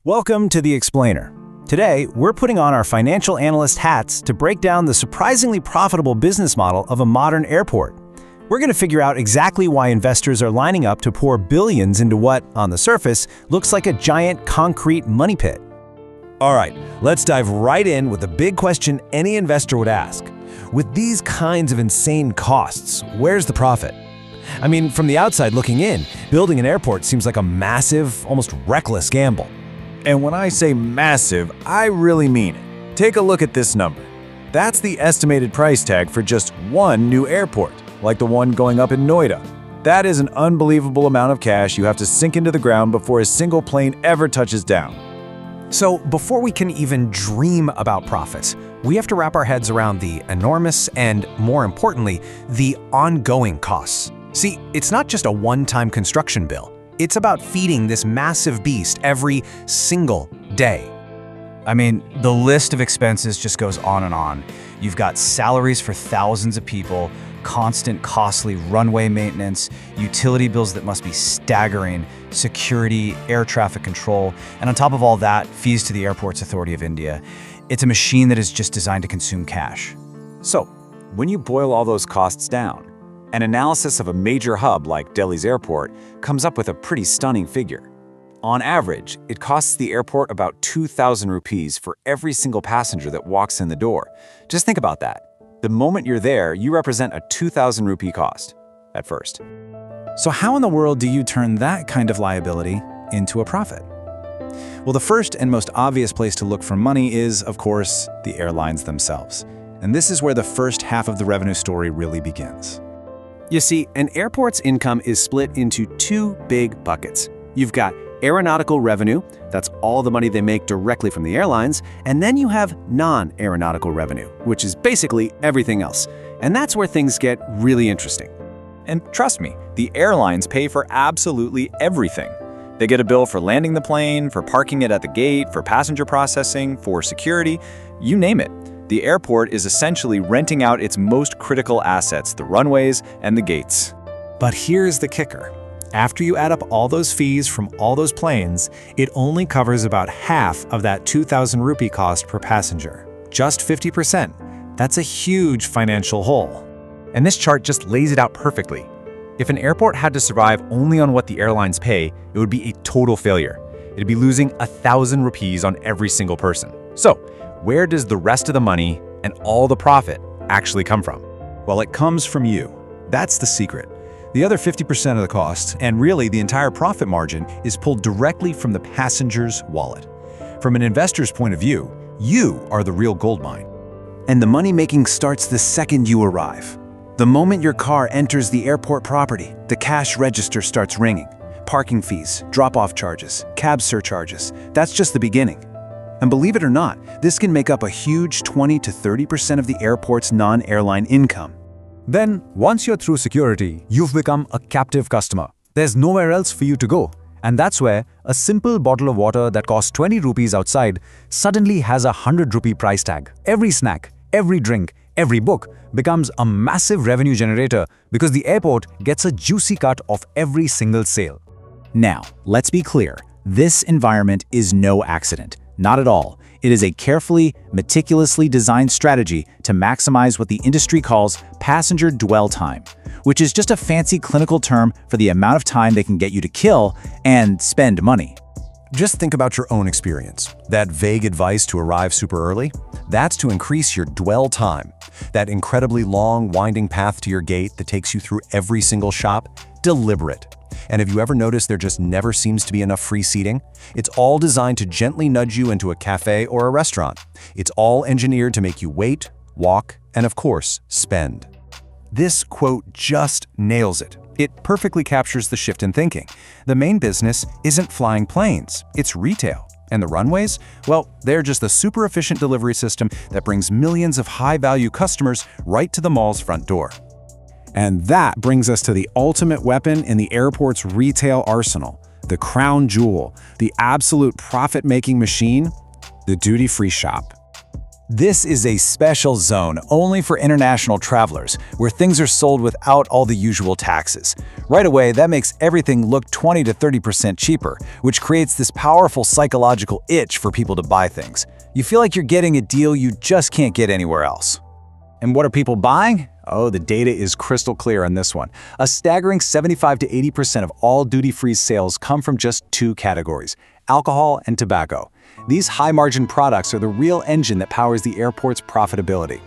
Welcome to The Explainer. Today, we're putting on our financial analyst hats to break down the surprisingly profitable business model of a modern airport. We're going to figure out exactly why investors are lining up to pour billions into what, on the surface, looks like a giant concrete money pit. All right, let's dive right in with the big question any investor would ask. With these kinds of insane costs, where's the profit? I mean, from the outside looking in, building an airport seems like a massive, almost reckless gamble. And when I say massive, I really mean it. Take a look at this number. That's the estimated price tag for just one new airport, like the one going up in Noida. That is an unbelievable amount of cash you have to sink into the ground before a single plane ever touches down. So, before we can even dream about profits, we have to wrap our heads around the enormous and, more importantly, the ongoing costs. See, it's not just a one-time construction bill. It's about feeding this massive beast every single day. I mean, the list of expenses just goes on and on. You've got salaries for thousands of people, constant costly runway maintenance, utility bills that must be staggering, security, air traffic control, and on top of all that, fees to the Airports Authority of India. It's a machine that is just designed to consume cash. So, when you boil all those costs down, an analysis of a major hub like Delhi's airport comes up with a pretty stunning figure. On average, it costs the airport about 2,000 rupees for every single passenger that walks in the door. Just think about that. The moment you're there, you represent a 2,000 rupee cost at first. So how in the world do you turn that kind of liability into a profit? Well, the first and most obvious place to look for money is, of course, the airlines themselves. And this is where the first half of the revenue story really begins. You see, an airport's income is split into two big buckets. You've got aeronautical revenue, that's all the money they make directly from the airlines, and then you have non-aeronautical revenue, which is basically everything else. And that's where things get really interesting. And trust me, the airlines pay for absolutely everything. They get a bill for landing the plane, for parking it at the gate, for passenger processing, for security, you name it. The airport is essentially renting out its most critical assets, the runways and the gates. But here's the kicker. After you add up all those fees from all those planes, it only covers about half of that 2,000 rupee cost per passenger. Just 50%. That's a huge financial hole. And this chart just lays it out perfectly. If an airport had to survive only on what the airlines pay, it would be a total failure. It'd be losing 1,000 rupees on every single person. So, where does the rest of the money and all the profit actually come from? Well, it comes from you. That's the secret. The other 50% of the cost, and really the entire profit margin, is pulled directly from the passenger's wallet. From an investor's point of view, you are the real gold mine. And the money-making starts the second you arrive. The moment your car enters the airport property, the cash register starts ringing. Parking fees, drop-off charges, cab surcharges, that's just the beginning. And believe it or not, this can make up a huge 20 to 30% of the airport's non-airline income. Then, once you're through security, you've become a captive customer. There's nowhere else for you to go. And that's where a simple bottle of water that costs 20 rupees outside suddenly has a 100 rupee price tag. Every snack, every drink, every book becomes a massive revenue generator because the airport gets a juicy cut of every single sale. Now, let's be clear. This environment is no accident. Not at all. It is a carefully, meticulously designed strategy to maximize what the industry calls passenger dwell time, which is just a fancy clinical term for the amount of time they can get you to kill and spend money. Just think about your own experience. That vague advice to arrive super early? That's to increase your dwell time. That incredibly long, winding path to your gate that takes you through every single shop? Deliberate. And have you ever noticed there just never seems to be enough free seating? It's all designed to gently nudge you into a cafe or a restaurant. It's all engineered to make you wait, walk, and of course, spend. This quote just nails it. It perfectly captures the shift in thinking. The main business isn't flying planes, it's retail. And the runways? Well, they're just a super efficient delivery system that brings millions of high-value customers right to the mall's front door. And that brings us to the ultimate weapon in the airport's retail arsenal, the crown jewel, the absolute profit-making machine, the duty-free shop. This is a special zone only for international travelers, where things are sold without all the usual taxes. Right away, that makes everything look 20 to 30% cheaper, which creates this powerful psychological itch for people to buy things. You feel like you're getting a deal you just can't get anywhere else. And what are people buying? Oh, the data is crystal clear on this one. A staggering 75 to 80% of all duty-free sales come from just two categories: alcohol and tobacco. These high-margin products are the real engine that powers the airport's profitability.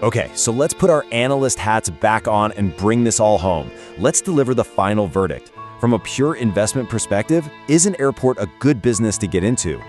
Okay, so let's put our analyst hats back on and bring this all home. Let's deliver the final verdict. From a pure investment perspective, is an airport a good business to get into?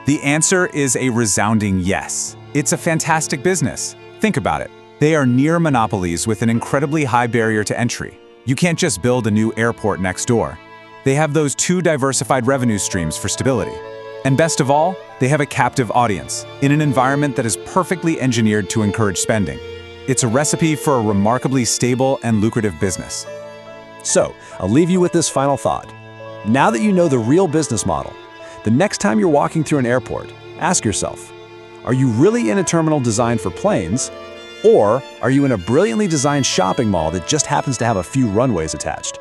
The answer is a resounding yes. It's a fantastic business. Think about it. They are near monopolies with an incredibly high barrier to entry. You can't just build a new airport next door. They have those two diversified revenue streams for stability. And best of all, they have a captive audience in an environment that is perfectly engineered to encourage spending. It's a recipe for a remarkably stable and lucrative business. So, I'll leave you with this final thought. Now that you know the real business model, the next time you're walking through an airport, ask yourself, are you really in a terminal designed for planes, or are you in a brilliantly designed shopping mall that just happens to have a few runways attached?